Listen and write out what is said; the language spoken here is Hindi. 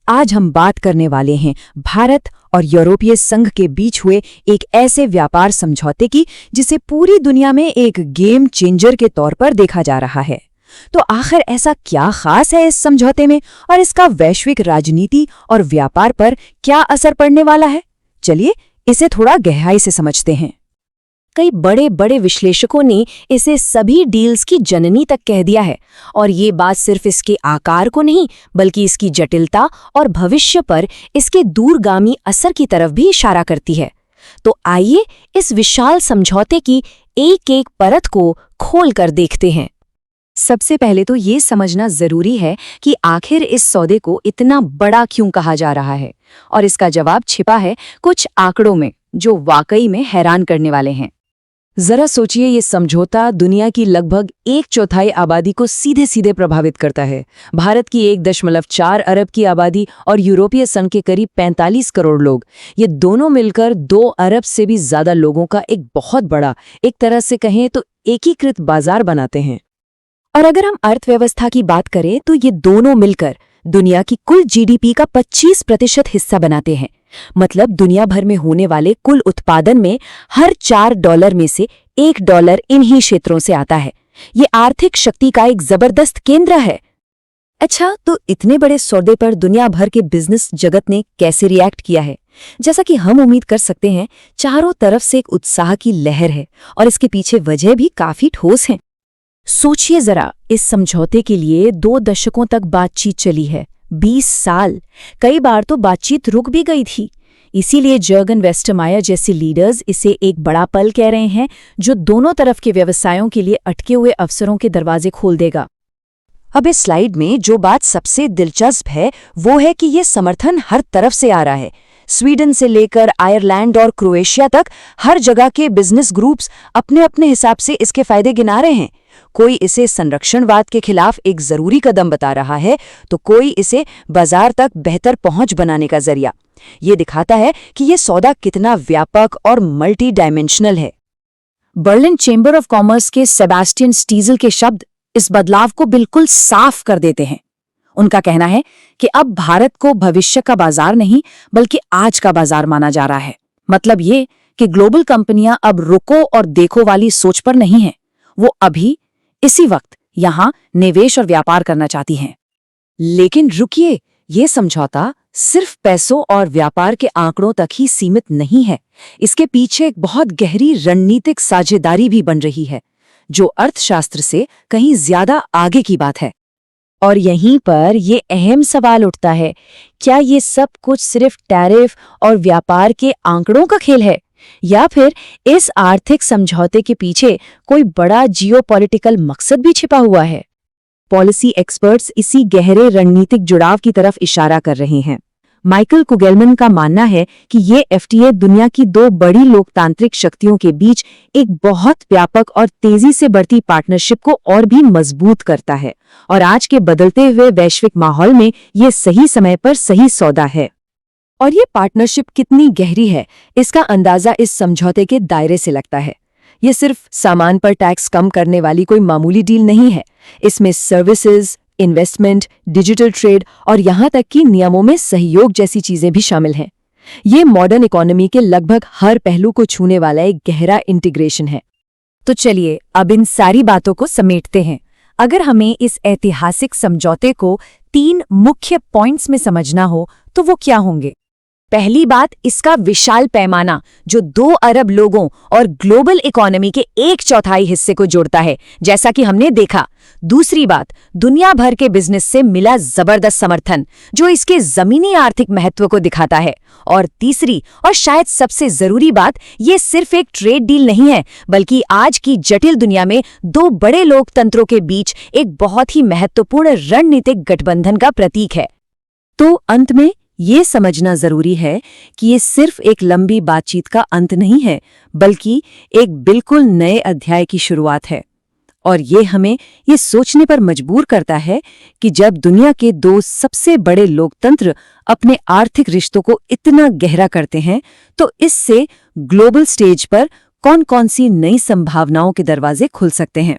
आज हम बात करने वाले हैं भारत और यूरोपीय संघ के बीच हुए एक ऐसे व्यापार समझौते की जिसे पूरी दुनिया में एक गेम चेंजर के तौर पर देखा जा रहा है। तो आखिर ऐसा क्या खास है इस समझौते में और इसका वैश्विक राजनीति और व्यापार पर क्या असर पड़ने वाला है? चलिए इसे थोड़ा गहराई से समझते हैं। कई बड़े बड़े विश्लेषकों ने इसे सभी डील्स की जननी तक कह दिया है, और ये बात सिर्फ इसके आकार को नहीं बल्कि इसकी जटिलता और भविष्य पर इसके दूरगामी असर की तरफ भी इशारा करती है। तो आइए इस विशाल समझौते की एक एक परत को खोल कर देखते हैं। सबसे पहले तो ये समझना जरूरी है कि आखिर इस सौदे को इतना बड़ा क्यों कहा जा रहा है, और इसका जवाब छिपा है कुछ आंकड़ों में जो वाकई में हैरान करने वाले हैं। जरा सोचिए, ये समझौता दुनिया की लगभग 1/4 आबादी को सीधे सीधे प्रभावित करता है। भारत की 1.4 अरब की आबादी और यूरोपीय संघ के करीब 45 करोड़ लोग, ये दोनों मिलकर 2 अरब से भी ज्यादा लोगों का एक बहुत बड़ा, एक तरह से कहें तो एकीकृत बाजार बनाते हैं। और अगर हम अर्थव्यवस्था की बात करें तो ये दोनों मिलकर दुनिया की कुल जीडीपी का 25% हिस्सा बनाते हैं। मतलब दुनिया भर में होने वाले कुल उत्पादन में हर $4 में से $1 इन्हीं क्षेत्रों से आता है। ये आर्थिक शक्ति का एक जबरदस्त केंद्र है। अच्छा, तो इतने बड़े सौदे पर दुनिया भर के बिजनेस जगत ने कैसे रिएक्ट किया है? जैसा कि हम उम्मीद कर सकते हैं, चारों तरफ से एक उत्साह की लहर है और इसके पीछे वजह भी काफी ठोस है। सोचिए जरा, इस समझौते के लिए 2 दशकों तक बातचीत चली है, 20 साल। कई बार तो बातचीत रुक भी गई थी। इसीलिए जर्गन वेस्टरमायर जैसे लीडर्स इसे एक बड़ा पल कह रहे हैं जो दोनों तरफ के व्यवसायों के लिए अटके हुए अवसरों के दरवाजे खोल देगा। अब इस स्लाइड में जो बात सबसे दिलचस्प है वो है कि ये समर्थन हर तरफ से आ रहा है। स्वीडन से लेकर आयरलैंड और क्रोएशिया तक हर जगह के बिजनेस ग्रुप्स अपने अपने हिसाब से इसके फायदे गिना रहे हैं। कोई इसे संरक्षणवाद के खिलाफ एक जरूरी कदम बता रहा है, तो कोई इसे बाजार तक बेहतर पहुंच बनाने का जरिया। ये दिखाता है कि ये सौदा कितना व्यापक और मल्टी डायमेंशनल है। बर्लिन चेंबर ऑफ कॉमर्स के सेबास्टियन स्टीजल के शब्द इस बदलाव को बिल्कुल साफ कर देते हैं। उनका कहना है कि अब भारत को भविष्य का बाजार नहीं बल्कि आज का बाजार माना जा रहा है। मतलब ये कि ग्लोबल कंपनियां अब रुको और देखो वाली सोच पर नहीं हैं, वो अभी इसी वक्त यहां निवेश और व्यापार करना चाहती हैं। लेकिन रुकिए, ये समझौता सिर्फ पैसों और व्यापार के आंकड़ों तक ही सीमित नहीं है। इसके पीछे एक बहुत गहरी रणनीतिक साझेदारी भी बन रही है, जो अर्थशास्त्र से कहीं ज्यादा आगे की बात है। और यहीं पर ये अहम सवाल उठता है, क्या ये सब कुछ सिर्फ टैरिफ और व्यापार के आंकड़ों का खेल है, या फिर इस आर्थिक समझौते के पीछे कोई बड़ा जियोपॉलिटिकल मकसद भी छिपा हुआ है? पॉलिसी एक्सपर्ट्स इसी गहरे रणनीतिक जुड़ाव की तरफ इशारा कर रहे हैं। माइकल कुगेलमन का मानना है कि ये एफटीए दुनिया की 2 बड़ी लोकतांत्रिक शक्तियों के बीच एक बहुत व्यापक और तेजी से बढ़ती पार्टनरशिप को और भी मजबूत करता है, और आज के बदलते हुए वैश्विक माहौल में ये सही समय पर सही सौदा है। और ये पार्टनरशिप कितनी गहरी है, इसका अंदाजा इस समझौते के दायरे से लगता है। ये सिर्फ सामान पर टैक्स कम करने वाली कोई मामूली डील नहीं है। इसमें सर्विसेज, इन्वेस्टमेंट, डिजिटल ट्रेड और यहाँ तक कि नियमों में सहयोग जैसी चीजें भी शामिल हैं। ये मॉडर्न इकोनॉमी के लगभग हर पहलू को छूने वाला एक गहरा इंटीग्रेशन है। तो चलिए अब इन सारी बातों को समेटते हैं। अगर हमें इस ऐतिहासिक समझौते को 3 मुख्य पॉइंट्स में समझना हो तो वो क्या होंगे? पहली बात, इसका विशाल पैमाना जो 2 अरब लोगों और ग्लोबल इकोनॉमी के 1/4 हिस्से को जोड़ता है, जैसा कि हमने देखा। दूसरी बात, दुनिया भर के बिजनेस से मिला जबरदस्त समर्थन जो इसके जमीनी आर्थिक महत्व को दिखाता है। और तीसरी और शायद सबसे जरूरी बात, ये सिर्फ एक ट्रेड डील नहीं है बल्कि आज की जटिल दुनिया में 2 बड़े लोकतंत्रों के बीच एक बहुत ही महत्वपूर्ण रणनीतिक गठबंधन का प्रतीक है। तो अंत में ये समझना जरूरी है कि ये सिर्फ एक लंबी बातचीत का अंत नहीं है बल्कि एक बिल्कुल नए अध्याय की शुरुआत है। और ये हमें ये सोचने पर मजबूर करता है कि जब दुनिया के 2 सबसे बड़े लोकतंत्र अपने आर्थिक रिश्तों को इतना गहरा करते हैं तो इससे ग्लोबल स्टेज पर कौन-कौन सी नई संभावनाओं के दरवाजे खुल सकते हैं।